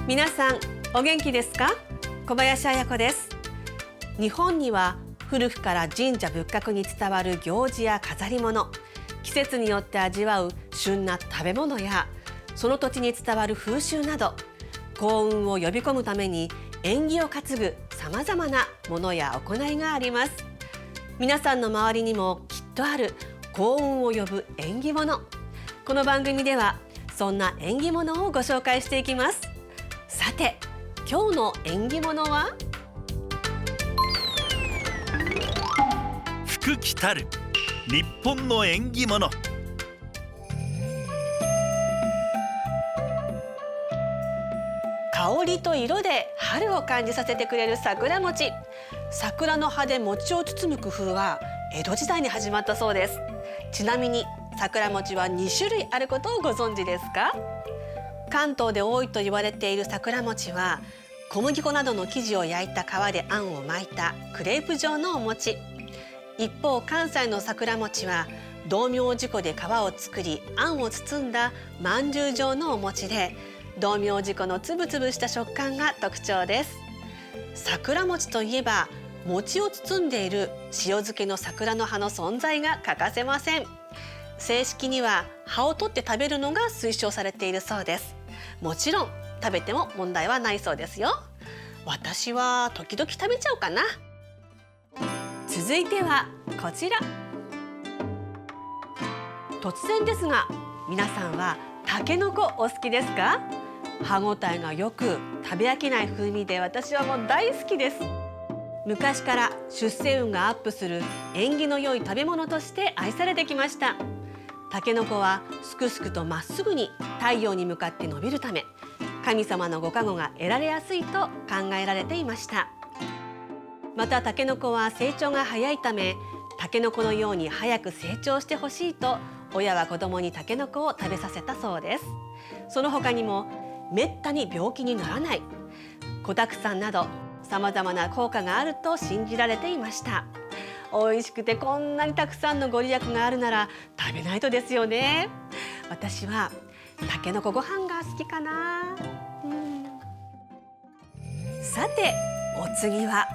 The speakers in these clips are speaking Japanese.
皆さんお元気ですか？小林彩子です。日本には古くから神社仏閣に伝わる行事や飾り物、季節によって味わう旬な食べ物やその土地に伝わる風習など、幸運を呼び込むために縁起を担ぐさまざまなものや行いがあります。皆さんの周りにもきっとある幸運を呼ぶ縁起物。この番組ではそんな縁起物をご紹介していきます。さて、今日の縁起物は福来たる日本の縁起物。香りと色で春を感じさせてくれる桜餅。桜の葉で餅を包む工夫は江戸時代に始まったそうです。ちなみに桜餅は2種類あることをご存知ですか？関東で多いと言われている桜餅は小麦粉などの生地を焼いた皮であんを巻いたクレープ状のお餅。一方、関西の桜餅は道明寺粉で皮を作りあんを包んだまんじゅう状のお餅で、道明寺粉のつぶつぶした食感が特徴です。桜餅といえば餅を包んでいる塩漬けの桜の葉の存在が欠かせません。正式には葉を取って食べるのが推奨されているそうです。もちろん食べても問題はないそうですよ。私は時々食べちゃおうかな。続いてはこちら。突然ですが、皆さんはタケノコお好きですか？歯ごたえがよく食べ飽きない風味で私はもう大好きです。昔から出世運がアップする縁起の良い食べ物として愛されてきました。タケノコはすくすくとまっすぐに太陽に向かって伸びるため、神様のご加護が得られやすいと考えられていました。またタケノコは成長が早いため、タケノコのように早く成長してほしいと親は子供にタケノコを食べさせたそうです。その他にもめったに病気にならない、子だくさんなどさまざまな効果があると信じられていました。美味しくてこんなにたくさんのご利益があるなら食べないとですよね。私はたけのこご飯が好きかな。さて、お次は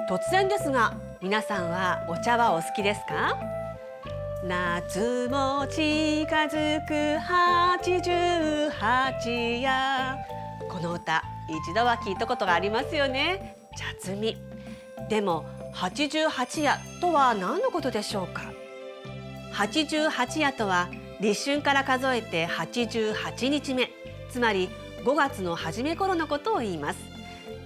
突然ですが、皆さんはお茶はお好きですか？夏も近づく88や、この歌一度は聞いたことがありますよね。茶摘み。でも88夜とは何のことでしょうか？88夜とは立春から数えて88日目、つまり5月の初め頃のことを言います。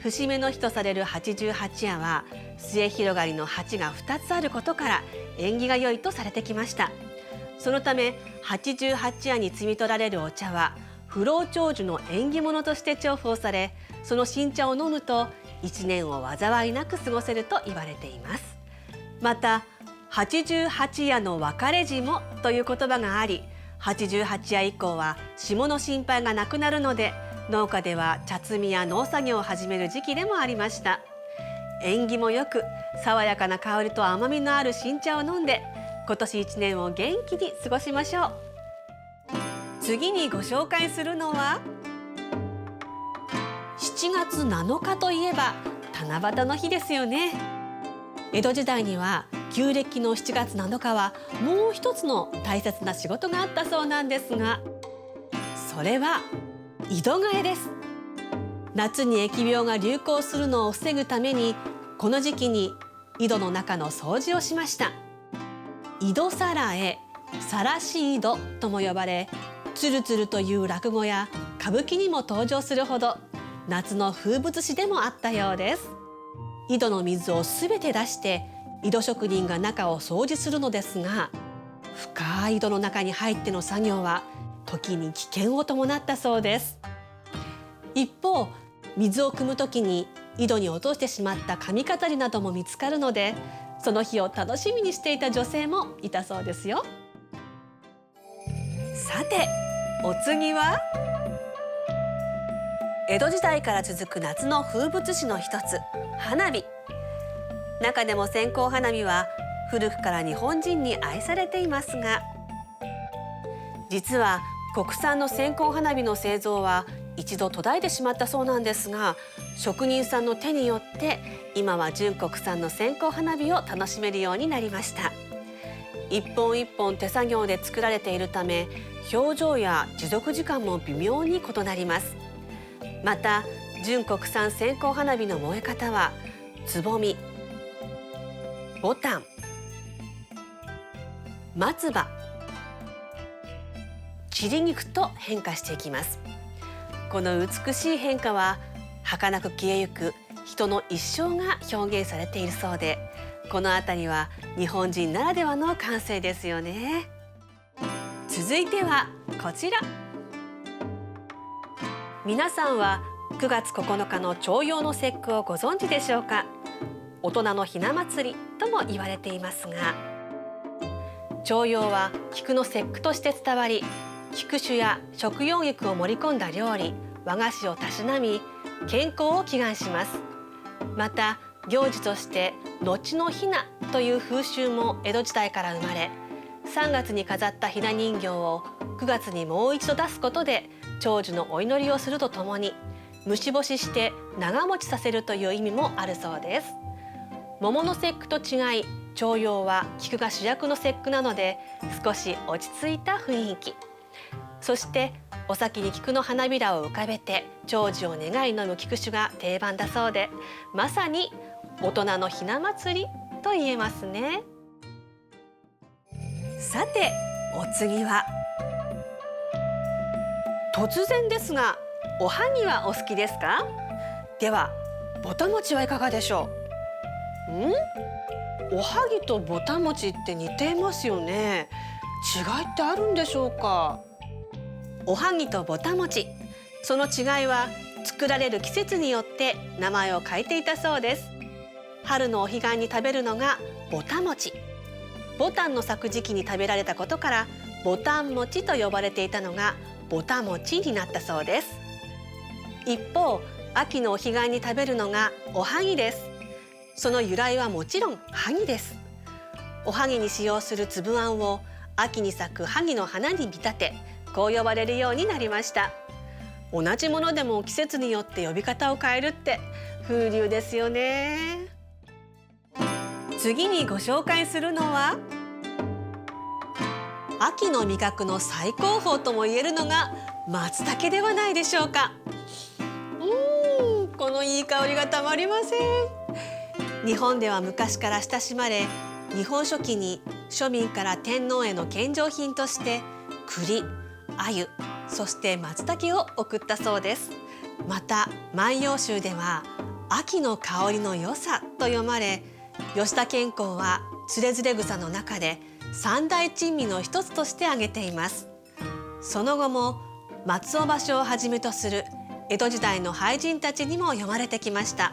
節目の日とされる88夜は末広がりの8が2つあることから縁起が良いとされてきました。そのため88夜に摘み取られるお茶は不老長寿の縁起物として重宝され、その新茶を飲むと1年を災いなく過ごせると言われています。また88夜の別れ霜という言葉があり、88夜以降は霜の心配がなくなるので、農家では茶摘みや農作業を始める時期でもありました。縁起もよく爽やかな香りと甘みのある新茶を飲んで、今年1年を元気に過ごしましょう。次にご紹介するのは7月7日といえば七夕の日ですよね。江戸時代には旧暦の7月7日はもう一つの大切な仕事があったそうなんですが、それは井戸替えです。夏に疫病が流行するのを防ぐために、この時期に井戸の中の掃除をしました。井戸さらえ、さらし井戸とも呼ばれ、つるつるという落語や歌舞伎にも登場するほど夏の風物詩でもあったようです。井戸の水をすべて出して井戸職人が中を掃除するのですが、深い井戸の中に入っての作業は時に危険を伴ったそうです。一方、水を汲む時に井戸に落としてしまった髪飾りなども見つかるので、その日を楽しみにしていた女性もいたそうですよ。さて、お次は江戸時代から続く夏の風物詩の一つ、花火。中でも線香花火は古くから日本人に愛されていますが、実は国産の線香花火の製造は一度途絶えてしまったそうなんですが、職人さんの手によって今は純国産の線香花火を楽しめるようになりました。一本一本手作業で作られているため、表情や持続時間も微妙に異なります。また純国産線香花火の燃え方はつぼみ、ボタン、松葉、散り肉と変化していきます。この美しい変化は儚く消えゆく人の一生が表現されているそうで、このあたりは日本人ならではの感性ですよね。続いてはこちら。皆さんは9月9日の重陽の節句をご存知でしょうか。大人のひな祭りとも言われていますが、重陽は菊の節句として伝わり、菊酒や食用菊を盛り込んだ料理、和菓子をたしなみ、健康を祈願します。また行事として後のひなという風習も江戸時代から生まれ、3月に飾ったひな人形を9月にもう一度出すことで長寿のお祈りをするとともに、虫干しして長持ちさせるという意味もあるそうです。桃の節句と違い、重陽は菊が主役の節句なので少し落ち着いた雰囲気。そしてお先に菊の花びらを浮かべて長寿を願い飲む菊酒が定番だそうで、まさに大人のひな祭りと言えますね。さてお次は、突然ですがおはぎはお好きですか？ではぼたもちはいかがでしょう？おはぎとぼたもちって似ていますよね。違いってあるんでしょうか？おはぎとぼたもち、その違いは作られる季節によって名前を変えていたそうです。春のお彼岸に食べるのがぼたもち。ぼたんの咲く時期に食べられたことからぼたん餅と呼ばれていたのがぼたもちになったそうです。一方、秋のお彼岸に食べるのがおはぎです。その由来はもちろん萩です。おはぎに使用する粒あんを秋に咲く萩の花に見立て、こう呼ばれるようになりました。同じものでも季節によって呼び方を変えるって風流ですよね。次にご紹介するのは、秋の味覚の最高峰ともいえるのが松茸ではないでしょうか。このいい香りがたまりません。日本では昔から親しまれ、日本書紀に庶民から天皇への献上品として栗、鮎、そして松茸を送ったそうです。また万葉集では秋の香りの良さと読まれ、吉田兼好はつれづれ草の中で三大珍味の一つとして挙げています。その後も松尾芭蕉をはじめとする江戸時代の俳人たちにも読まれてきました。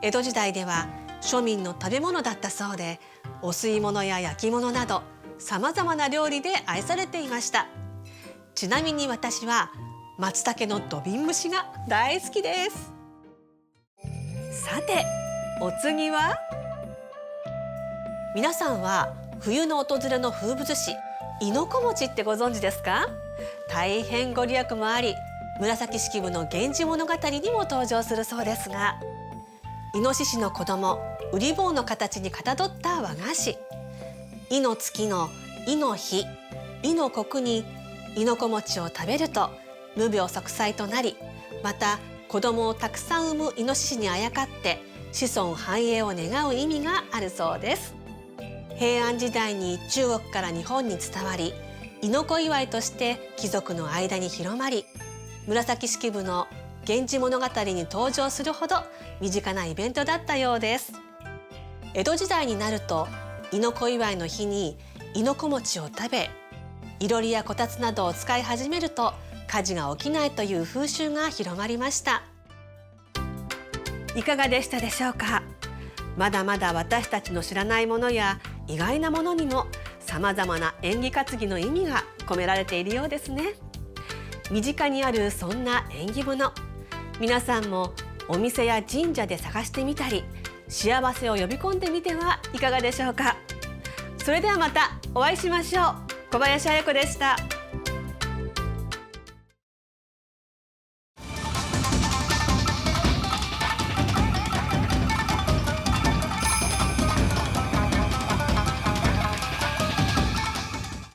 江戸時代では庶民の食べ物だったそうで、お吸い物や焼き物などさまざまな料理で愛されていました。ちなみに私は松茸の土瓶蒸しが大好きです。さてお次は、皆さんは冬の訪れの風物詩亥の子餅ってご存知ですか？大変ご利益もあり、紫式部の源氏物語にも登場するそうですが、イノシシの子供ウリ坊の形にかたどった和菓子、亥の月の亥の日、亥の刻に亥の子餅を食べると無病息災となり、また子供をたくさん産むイノシシにあやかって子孫繁栄を願う意味があるそうです。平安時代に中国から日本に伝わり、亥の子祝いとして貴族の間に広まり、紫式部の源氏物語に登場するほど身近なイベントだったようです。江戸時代になると亥の子祝いの日に亥の子餅を食べ、いろりやこたつなどを使い始めると火事が起きないという風習が広まりました。いかがでしたでしょうか？まだまだ私たちの知らないものや意外なものにもさまざまな縁起担ぎの意味が込められているようですね。身近にあるそんな縁起物、皆さんもお店や神社で探してみたり、幸せを呼び込んでみてはいかがでしょうか。それではまたお会いしましょう。小林彩子でした。